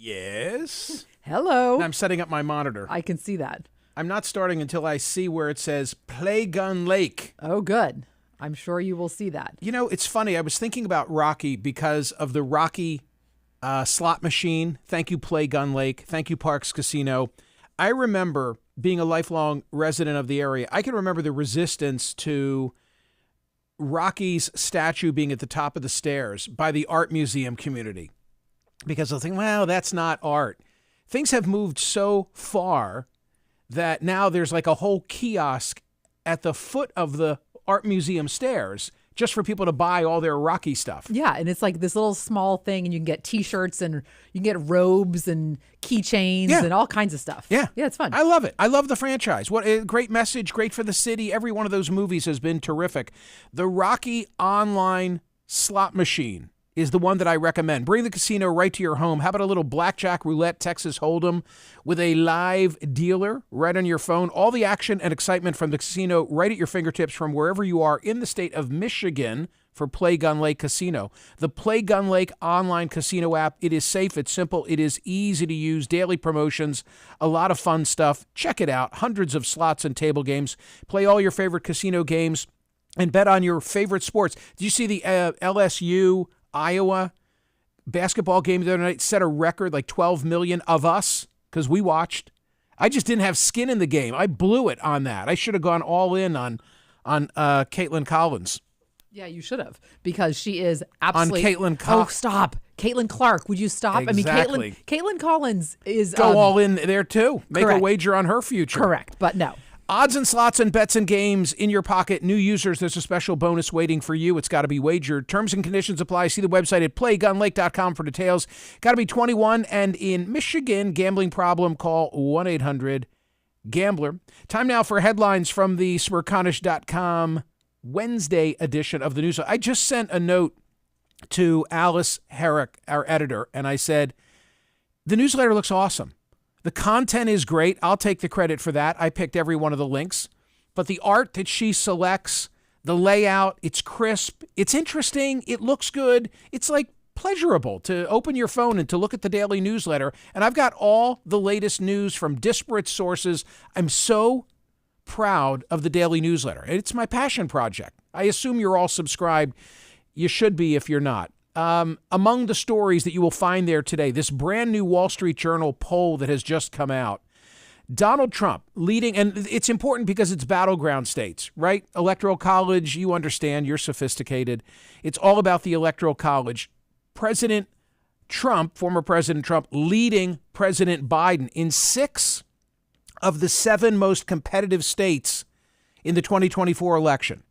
Yes. Hello. I'm setting up my monitor. I can see that. I'm not starting until I see where it says Play Gun Lake. Oh, good. I'm sure you will see that. You know, it's funny. I was thinking about Rocky because of the Rocky slot machine. Thank you, Play Gun Lake. Thank you, Parks Casino. I remember being a lifelong resident of the area. I can remember the resistance to Rocky's statue being at the top of the stairs by the art museum community. Because I think, well, that's not art. Things have moved so far that now there's like a whole kiosk at the foot of the art museum stairs just for people to buy all their Rocky stuff. Yeah, and it's like this little small thing, and you can get T-shirts, and you can get robes and keychains and all kinds of stuff. Yeah. Yeah, it's fun. I love it. I love the franchise. What a great message, great for the city. Every one of those movies has been terrific. The Rocky online slot machine is the one that I recommend. Bring the casino right to your home. How about a little blackjack, roulette, Texas Hold'em with a live dealer right on your phone? All the action and excitement from the casino right at your fingertips from wherever you are in the state of Michigan for Play Gun Lake Casino. The Play Gun Lake online casino app, it is safe, it's simple, it is easy to use, daily promotions, a lot of fun stuff. Check it out. Hundreds of slots and table games. Play all your favorite casino games and bet on your favorite sports. Did you see the LSU Iowa basketball game the other night? Set a record, like 12 million of us, because we watched. I just didn't have skin in the game. I blew it on that. I should have gone all in on Caitlin Collins. Yeah, you should have, because she is absolutely... On Caitlin Collins. Oh, stop. Caitlin Clark, would you stop? Exactly. I mean, Caitlin Collins is... Go all in there, too. Make correct. a wager on her future. Correct, but no. Odds and slots and bets and games in your pocket. New users, there's a special bonus waiting for you. It's got to be wagered. Terms and conditions apply. See the website at playgunlake.com for details. Got to be 21 and in Michigan. Gambling problem, call 1-800-GAMBLER. Time now for headlines from the Smerconish.com Wednesday edition of the news. I just sent a note to Alice Herrick, our editor, and I said, the newsletter looks awesome. The content is great. I'll take the credit for that. I picked every one of the links. But the art that she selects, the layout, it's crisp. It's interesting. It looks good. It's like pleasurable to open your phone and to look at the daily newsletter. And I've got all the latest news from disparate sources. I'm so proud of the daily newsletter. It's my passion project. I assume you're all subscribed. You should be if you're not. Among the stories that you will find there today, this brand new Wall Street Journal poll that has just come out, Donald Trump leading, and it's important because it's battleground states, right? Electoral college, you understand, you're sophisticated. It's all about the electoral college. President Trump, former President Trump, leading President Biden in 6 of the 7 most competitive states in the 2024 election.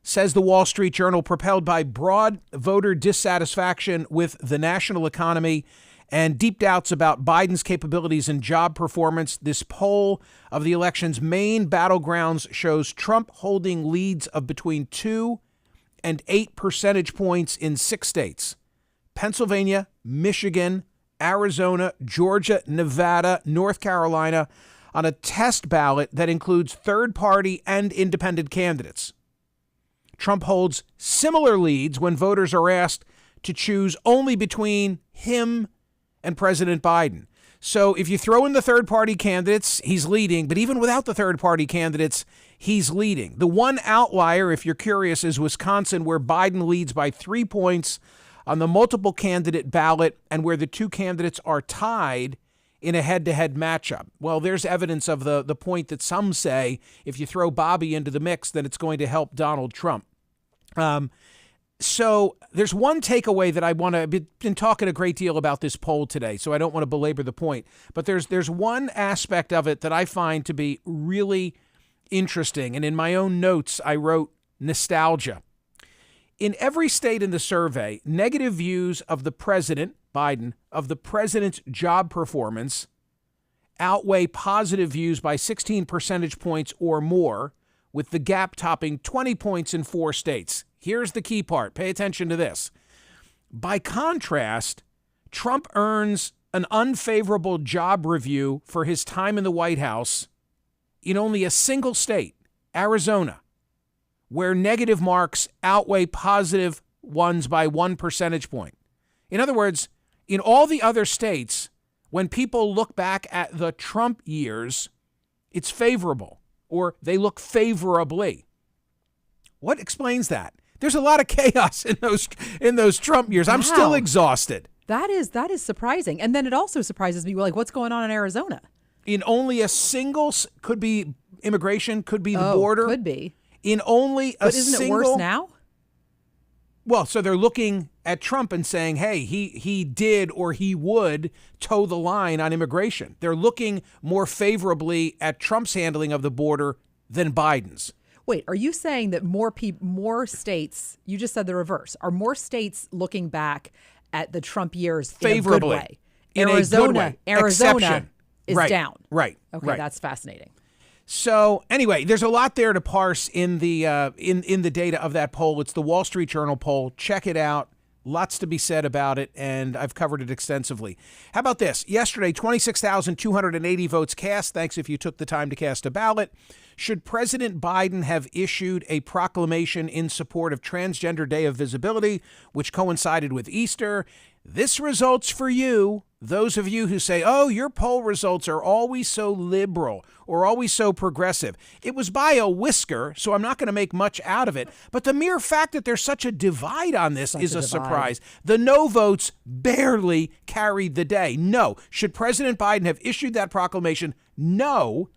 Says the Wall Street Journal, propelled by broad voter dissatisfaction with the national economy and deep doubts about Biden's capabilities and job performance. This poll of the election's main battlegrounds shows Trump holding leads of between 2 and 8 percentage points in 6 states: Pennsylvania, Michigan, Arizona, Georgia, Nevada, North Carolina, on a test ballot that includes third-party and independent candidates. Trump holds similar leads when voters are asked to choose only between him and President Biden. So if you throw in the third-party candidates, he's leading. But even without the third-party candidates, he's leading. The one outlier, if you're curious, is Wisconsin, where Biden leads by 3 points on the multiple candidate ballot and where the 2 candidates are tied in a head-to-head matchup. Well, there's evidence of the point that some say if you throw Bobby into the mix, then it's going to help Donald Trump. So there's one takeaway that I want to, I've been talking a great deal about this poll today, so I don't want to belabor the point. But there's one aspect of it that I find to be really interesting. And in my own notes, I wrote nostalgia. In every state in the survey, negative views of the president, Biden, of the president's job performance outweigh positive views by 16 percentage points or more, with the gap topping 20 points in 4 states. Here's the key part. Pay attention to this. By contrast, Trump earns an unfavorable job review for his time in the White House in only a single state, Arizona, where negative marks outweigh positive ones by 1 percentage point. In other words, in all the other states, When people look back at the Trump years, it's favorable, or they look favorably. What explains that? There's a lot of chaos in those Trump years. Wow. I'm still exhausted. That is surprising. And then it also surprises me, like, what's going on in Arizona? In only a single, could be immigration, could be the border. Could be. In only a single. But isn't it worse now? Well, so they're looking at Trump and saying, hey, he did or he would toe the line on immigration. They're looking more favorably at Trump's handling of the border than Biden's. Wait, are you saying that more states, you just said the reverse, are more states looking back at the Trump years favorably in a good way? Arizona Exception. is down. Right. Okay, right. That's fascinating. So anyway, there's a lot there to parse in the in the data of that poll. It's the Wall Street Journal poll. Check it out. Lots to be said about it, and I've covered it extensively. How about this? Yesterday, 26,280 votes cast. Thanks if you took the time to cast a ballot. Should President Biden have issued a proclamation in support of Transgender Day of Visibility, which coincided with Easter? This results for you, those of you who say, oh, your poll results are always so liberal or always so progressive. It was by a whisker, so I'm not going to make much out of it. But the mere fact that there's such a divide on this is a surprise. The no votes barely carried the day. No. Should President Biden have issued that proclamation? No.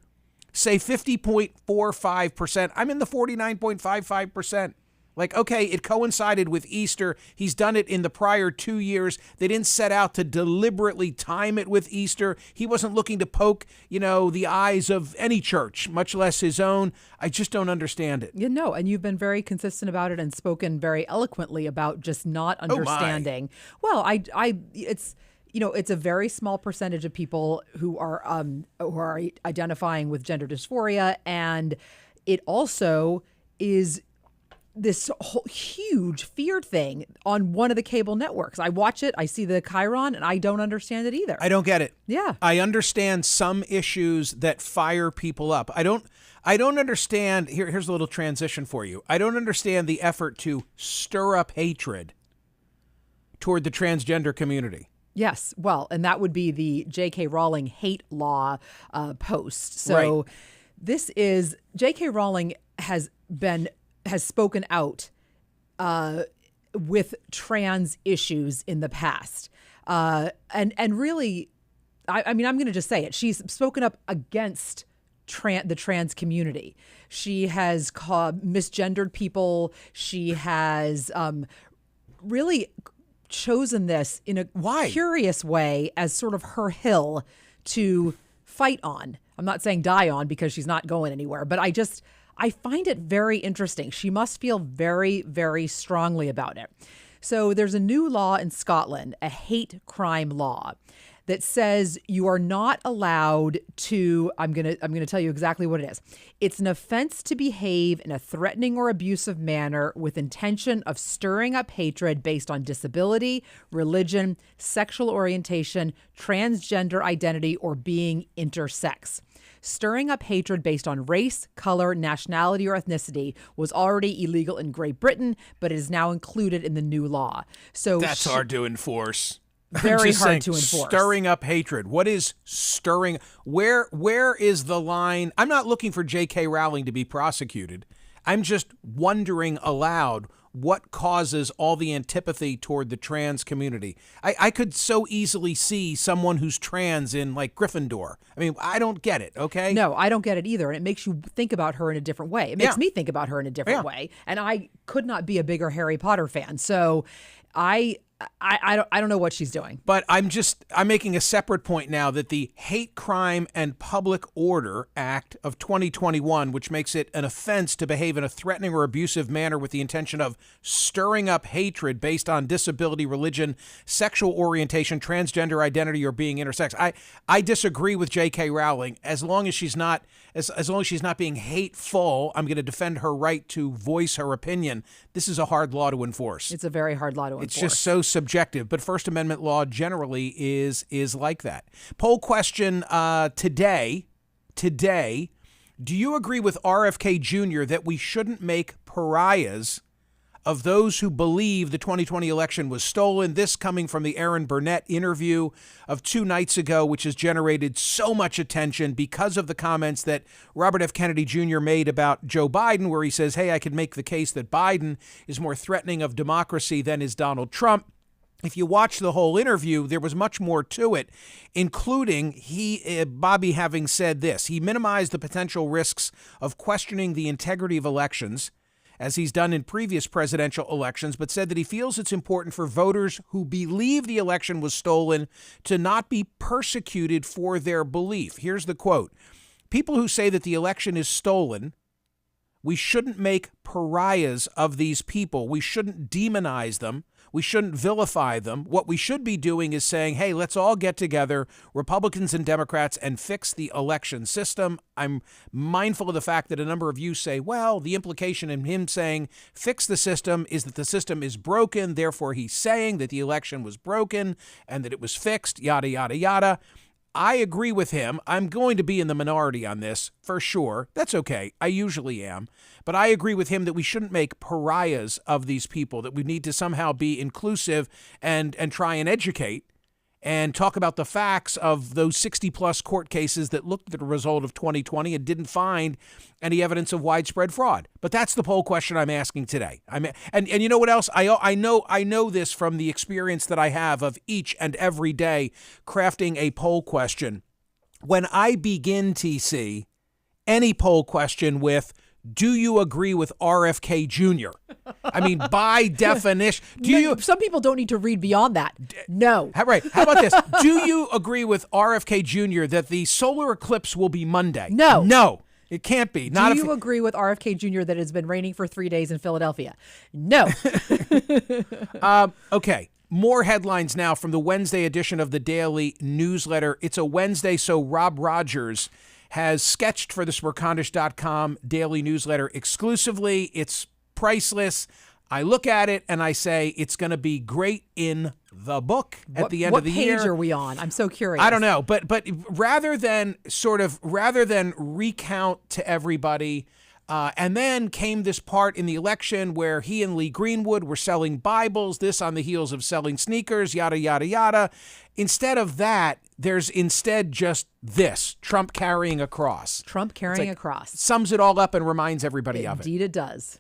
Say 50.45%. I'm in the 49.55%. Like, okay, it coincided with Easter. He's done it in the prior 2 years. They didn't set out to deliberately time it with Easter. He wasn't looking to poke, the eyes of any church, much less his own. I just don't understand it. And you've been very consistent about it and spoken very eloquently about just not understanding. Well, it's a very small percentage of people who are identifying with gender dysphoria, and it also is this whole huge fear thing on one of the cable networks. I watch it, I see the chyron, and I don't understand it either. I don't get it. Yeah. I understand some issues that fire people up. I don't understand. Here's a little transition for you. I don't understand the effort to stir up hatred toward the transgender community. Yes. Well, and that would be the J.K. Rowling hate law post. So This is J.K. Rowling has spoken out with trans issues in the past. And really, I'm going to just say it. She's spoken up against the trans community. She has misgendered people. She has really chosen this in a curious way as sort of her hill to fight on. I'm not saying die on because she's not going anywhere, but I find it very interesting. She must feel very, very strongly about it. So there's a new law in Scotland, a hate crime law, that says you are not allowed to, I'm going to tell you exactly what it is. It's an offense to behave in a threatening or abusive manner with intention of stirring up hatred based on disability, religion, sexual orientation, transgender identity, or being intersex. Stirring up hatred based on race, color, nationality, or ethnicity was already illegal in Great Britain, but it is now included in the new law. So that's hard to enforce. Very hard to enforce. Stirring up hatred. What is stirring? Where is the line? I'm not looking for J.K. Rowling to be prosecuted. I'm just wondering aloud what causes all the antipathy toward the trans community. I could so easily see someone who's trans in like Gryffindor. I mean, I don't get it, okay? No, I don't get it either. And it makes you think about her in a different way. It makes me think about her in a different way. And I could not be a bigger Harry Potter fan. So I don't know what she's doing. But I'm making a separate point now that the Hate Crime and Public Order Act of 2021, which makes it an offense to behave in a threatening or abusive manner with the intention of stirring up hatred based on disability, religion, sexual orientation, transgender identity, or being intersex. I disagree with J.K. Rowling. As long as she's not being hateful, I'm going to defend her right to voice her opinion. This is a hard law to enforce. It's a very hard law to enforce. It's just so subjective, but First Amendment law generally is like that. Poll question today, do you agree with RFK Jr. that we shouldn't make pariahs of those who believe the 2020 election was stolen. This coming from the Aaron Burnett interview of 2 nights ago, which has generated so much attention because of the comments that Robert F. Kennedy Jr. made about Joe Biden, where he says, hey, I could make the case that Biden is more threatening of democracy than is Donald Trump. If you watch the whole interview, there was much more to it, including Bobby having said this. He minimized the potential risks of questioning the integrity of elections, as he's done in previous presidential elections, but said that he feels it's important for voters who believe the election was stolen to not be persecuted for their belief. Here's the quote. People who say that the election is stolen, we shouldn't make pariahs of these people. We shouldn't demonize them. We shouldn't vilify them. What we should be doing is saying, hey, let's all get together, Republicans and Democrats, and fix the election system. I'm mindful of the fact that a number of you say, well, the implication in him saying fix the system is that the system is broken. Therefore, he's saying that the election was broken and that it was fixed, yada, yada, yada. I agree with him. I'm going to be in the minority on this for sure. That's okay. I usually am. But I agree with him that we shouldn't make pariahs of these people, that we need to somehow be inclusive and try and educate and talk about the facts of those 60-plus court cases that looked at the result of 2020 and didn't find any evidence of widespread fraud. But that's the poll question I'm asking today. And you know what else? I know this from the experience that I have of each and every day crafting a poll question. When I begin, TC, any poll question with, do you agree with RFK Jr.? I mean, by definition, Some people don't need to read beyond that. No. Right. How about this? Do you agree with RFK Jr. that the solar eclipse will be Monday? No. No, it can't be. Do you agree with RFK Jr. that it's been raining for 3 days in Philadelphia? No. Okay. More headlines now from the Wednesday edition of the Daily Newsletter. It's a Wednesday, so Rob Rogers has sketched for the Smerconish.com daily newsletter exclusively. It's priceless. I look at it and I say it's going to be great in the book at the end of the year. What page are we on? I'm so curious. I don't know, but rather than recount to everybody, and then came this part in the election where he and Lee Greenwood were selling Bibles, this on the heels of selling sneakers, yada, yada, yada. Instead of that, there's instead just this, Trump carrying a cross. Trump carrying a cross. Sums it all up and reminds everybody of it. Indeed it does.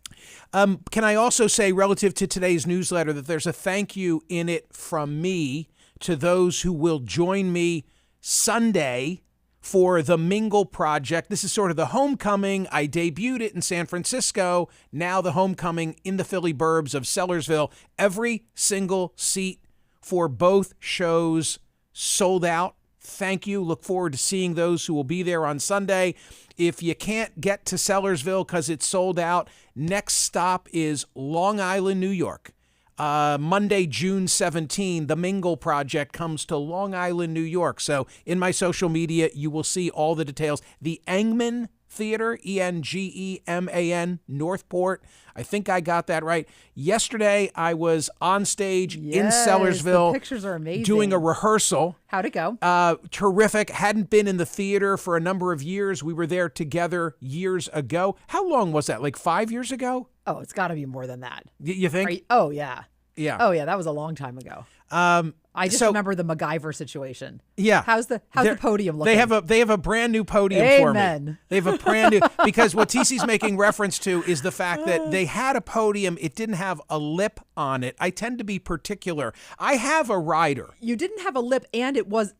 Can I also say, relative to today's newsletter, that there's a thank you in it from me to those who will join me Sunday for the Mingle Project. This is sort of the homecoming. I debuted it in San Francisco. Now the homecoming in the Philly burbs of Sellersville. Every single seat for both shows sold out. Thank you. Look forward to seeing those who will be there on Sunday. If you can't get to Sellersville because it's sold out, next stop is Long Island, New York. Monday, June 17, the Mingle Project comes to Long Island, New York. So in my social media, you will see all the details. The Engman Theater, Engeman, Northport. I think I got that right. Yesterday, I was on stage in Sellersville. The pictures are amazing. Doing a rehearsal. How'd it go? Terrific. Hadn't been in the theater for a number of years. We were there together years ago. How long was that? Like 5 years ago? Oh, it's got to be more than that. You think? Oh, yeah. Yeah. Oh, yeah. That was a long time ago. I just remember the MacGyver situation. Yeah. How's the podium looking? They have a brand new podium for me. They have a brand new, because what TC's making reference to is the fact that they had a podium. It didn't have a lip on it. I tend to be particular. I have a rider. You didn't have a lip, and it was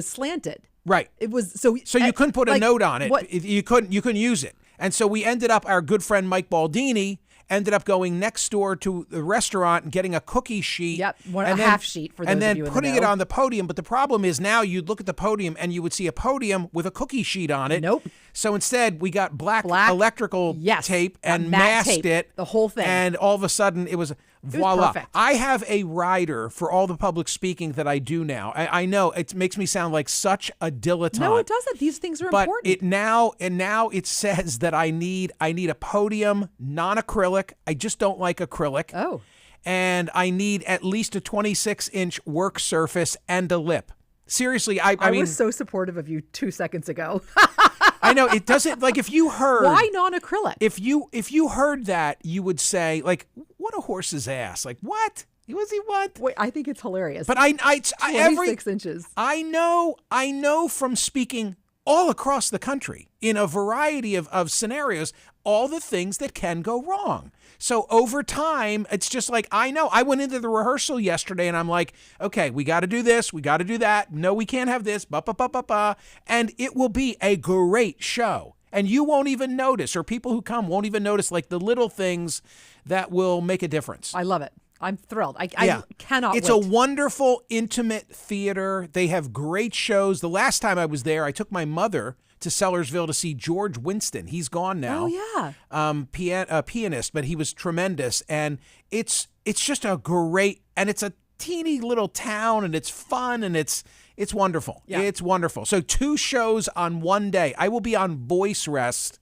slanted. Right. It was so you couldn't put a note on it. What? You couldn't use it. And so we ended up, our good friend Mike Baldini ended up going next door to the restaurant and getting a cookie sheet. Yep, half sheet for those and then of you putting in the know. it on the podium. But the problem is now you'd look at the podium and you would see a podium with a cookie sheet on it. Nope. So instead, we got black electrical tape and masked it. The whole thing. And all of a sudden, it was voila. Perfect. I have a rider for all the public speaking that I do now. I know it makes me sound like such a dilettante. No, it doesn't. These things are but important. Now it says that I need a podium, non-acrylic. I just don't like acrylic. Oh. And I need at least a 26-inch work surface and a lip. Seriously, I mean, was so supportive of you 2 seconds ago. I know it doesn't, like, if you heard, why non-acrylic? If you heard that, you would say, like, what a horse's ass. Like, what? Was he what? Wait, I think it's hilarious. But 26 inches. I know from speaking all across the country in a variety of scenarios, all the things that can go wrong. So over time, it's just like, I know. I went into the rehearsal yesterday and I'm like, okay, we got to do this. We got to do that. No, we can't have this. And it will be a great show. And you won't even notice, or people who come won't even notice, like the little things that will make a difference. I love it. I'm thrilled. I cannot wait. It's a wonderful, intimate theater. They have great shows. The last time I was there, I took my mother to Sellersville to see George Winston. He's gone now. Oh, yeah. Pianist, but he was tremendous. And it's just a great, and it's a teeny little town, and it's fun, and it's wonderful. Yeah. It's wonderful. So 2 shows on one day. I will be on voice rest,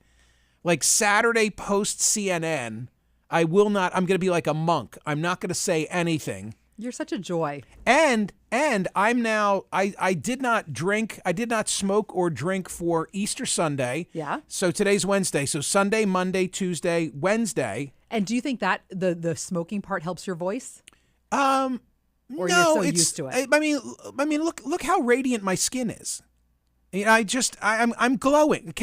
like Saturday post CNN. I'm going to be like a monk. I'm not going to say anything. You're such a joy. And I'm now, I did not drink, I did not smoke or drink for Easter Sunday. Yeah. So today's Wednesday. So Sunday, Monday, Tuesday, Wednesday. And do you think that the smoking part helps your voice? Or no, you're so used to it? I mean, look how radiant my skin is. I'm glowing.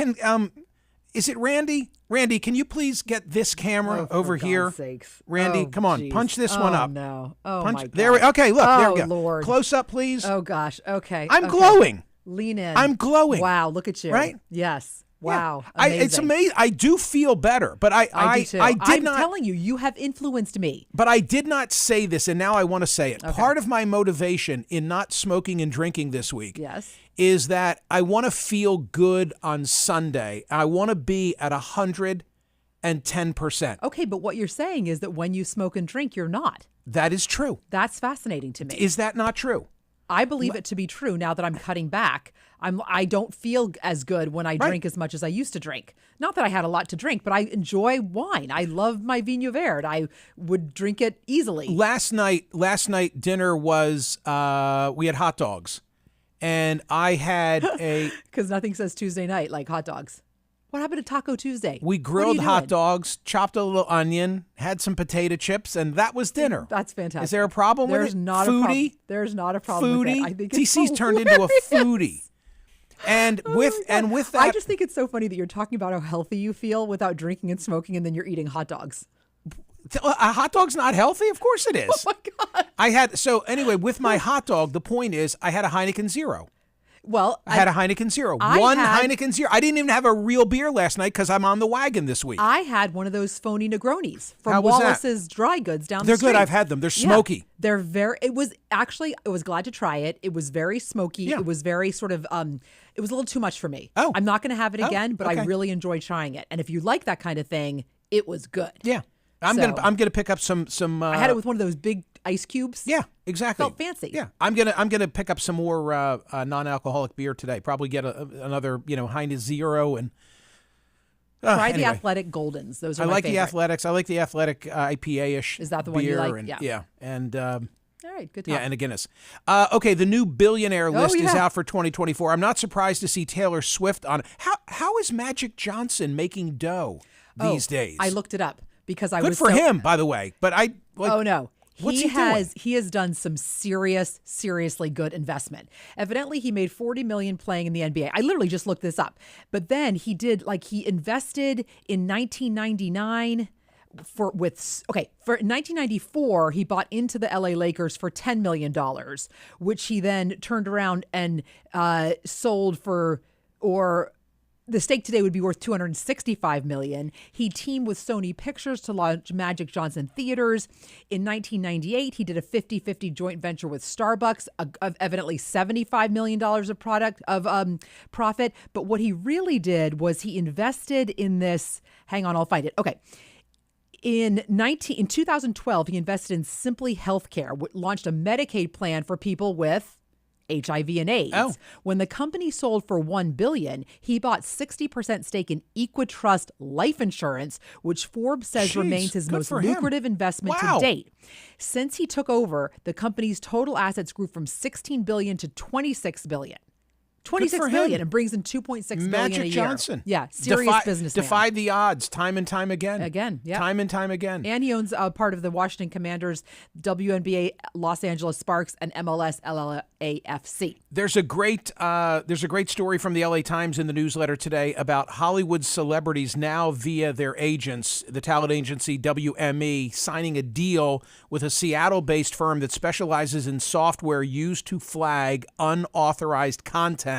Is it Randy? Randy, can you please get this camera over here? Sakes. Randy, come on, geez. punch this one up. No. Oh, punch, my God. There okay, look, there we go. Lord. Close up, please. Oh, gosh. Okay. I'm glowing. Lean in. I'm glowing. Wow, look at you. Right? Yes. Wow. Yeah. Amazing. It's amazing. I do feel better, but I do too. I'm telling you, you have influenced me. But I did not say this, and now I want to say it. Okay. Part of my motivation in not smoking and drinking this week is that I want to feel good on Sunday. I want to be at 110%. Okay, but what you're saying is that when you smoke and drink, you're not. That is true. That's fascinating to me. Is that not true? I believe it to be true now that I'm cutting back. I don't feel as good when I drink as much as I used to drink. Not that I had a lot to drink, but I enjoy wine. I love my Vinho Verde. I would drink it easily. Last night dinner was we had hot dogs, and I had a because nothing says Tuesday night like hot dogs. What happened to Taco Tuesday? We grilled hot dogs, chopped a little onion, had some potato chips, and that was dinner. That's fantastic. Is there a problem with it? Not foodie? There's not a problem with it. I think it's TC's turned into a foodie. And with that, I just think it's so funny that you're talking about how healthy you feel without drinking and smoking, and then you're eating hot dogs. A hot dog's not healthy? Of course it is. Oh my God. Anyway, with my hot dog, the point is I had a Heineken Zero. Well, I had a Heineken Zero. Heineken Zero. I didn't even have a real beer last night because I'm on the wagon this week. I had one of those phony Negronis from How was Wallace's Dry Goods down the They're street. good. I've had them. They're smoky. They're I was glad to try it. It was very smoky. Yeah. It was very sort of, it was a little too much for me. Oh. I'm not going to have it again, but okay. I really enjoyed trying it. And if you like that kind of thing, it was good. Yeah. I'm gonna pick up some. I had it with one of those big ice cubes. Yeah, exactly. Felt fancy. Yeah, I'm gonna pick up some more non-alcoholic beer today. Probably get another Heineken Zero and try the Athletic Goldens. Those are my favorite. The Athletics. I like the Athletic IPA-ish. Is that the one you like? And, yeah. And all right, good talk. Yeah, and a Guinness. Okay, the new billionaire list is out for 2024. I'm not surprised to see Taylor Swift on it. How is Magic Johnson making dough these days? I looked it up. Because I Good was for him, by the way. But no. What's he doing? He has done some seriously good investment. Evidently, he made $40 million playing in the NBA. I literally just looked this up. But then he invested in 1999 for 1994, he bought into the LA Lakers for $10 million, which he then turned around and sold for, or the stake today would be worth $265 million. He teamed with Sony Pictures to launch Magic Johnson Theaters. In 1998, he did a 50-50 joint venture with Starbucks, of evidently $75 million of profit. But what he really did was he invested in this. Hang on, I'll find it. Okay. In 2012, he invested in Simply Healthcare, launched a Medicaid plan for people with HIV and AIDS. Oh. When the company sold for $1 billion, he bought 60% stake in Equitrust Life Insurance, which Forbes says remains his most lucrative investment to date. Since he took over, the company's total assets grew from $16 billion to $26 billion. $26 million and brings in $2.6 billion Magic a year. Johnson. Yeah, serious businessman. Defied the odds time and time again. Yeah. Time and time again. And he owns part of the Washington Commanders, WNBA Los Angeles Sparks, and MLS LAFC. There's a great story from the LA Times in the newsletter today about Hollywood celebrities now via their agents, the talent agency WME, signing a deal with a Seattle-based firm that specializes in software used to flag unauthorized content.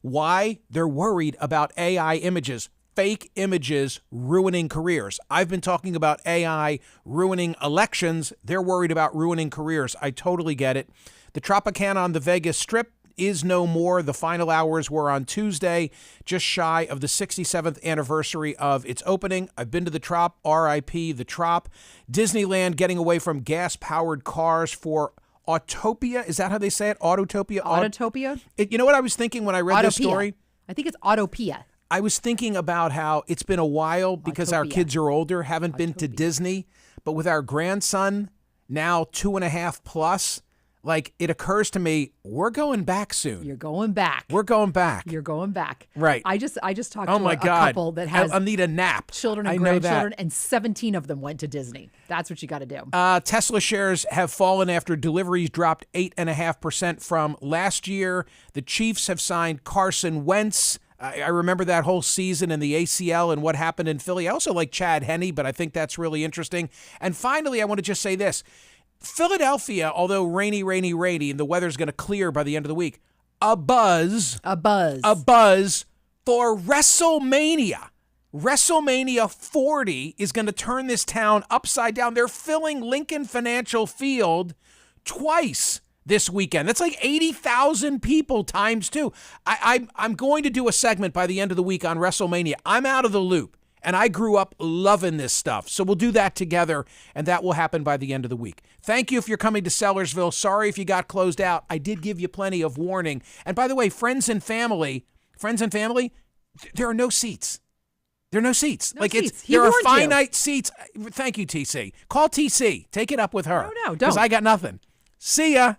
Why? They're worried about AI images, fake images ruining careers. I've been talking about AI ruining elections. They're worried about ruining careers. I totally get it. The Tropicana on the Vegas Strip is no more. The final hours were on Tuesday, just shy of the 67th anniversary of its opening. I've been to the Trop, RIP the Trop. Disneyland getting away from gas-powered cars for Autopia. Is that how they say it? Autotopia? Autotopia? You know what I was thinking when I read this story? I think it's Autopia. I was thinking about how it's been a while because our kids are older, haven't been to Disney. But with our grandson, now 2.5 plus, like it occurs to me, we're going back soon. You're going back. We're going back. You're going back. Right. I just talked to a couple that has I need a nap. Children and grandchildren, and 17 of them went to Disney. That's what you got to do. Tesla shares have fallen after deliveries dropped 8.5% from last year. The Chiefs have signed Carson Wentz. I remember that whole season and the ACL and what happened in Philly. I also like Chad Henne, but I think that's really interesting. And finally, I want to just say this. Philadelphia, although rainy, and the weather's going to clear by the end of the week, a buzz for WrestleMania. WrestleMania 40 is going to turn this town upside down. They're filling Lincoln Financial Field twice this weekend. That's like 80,000 people times two. I'm going to do a segment by the end of the week on WrestleMania. I'm out of the loop. And I grew up loving this stuff. So we'll do that together, and that will happen by the end of the week. Thank you if you're coming to Sellersville. Sorry if you got closed out. I did give you plenty of warning. And by the way, friends and family, there are no seats. There are no seats. There are finite seats. Thank you, TC. Call TC. Take it up with her. No, don't. Because I got nothing. See ya.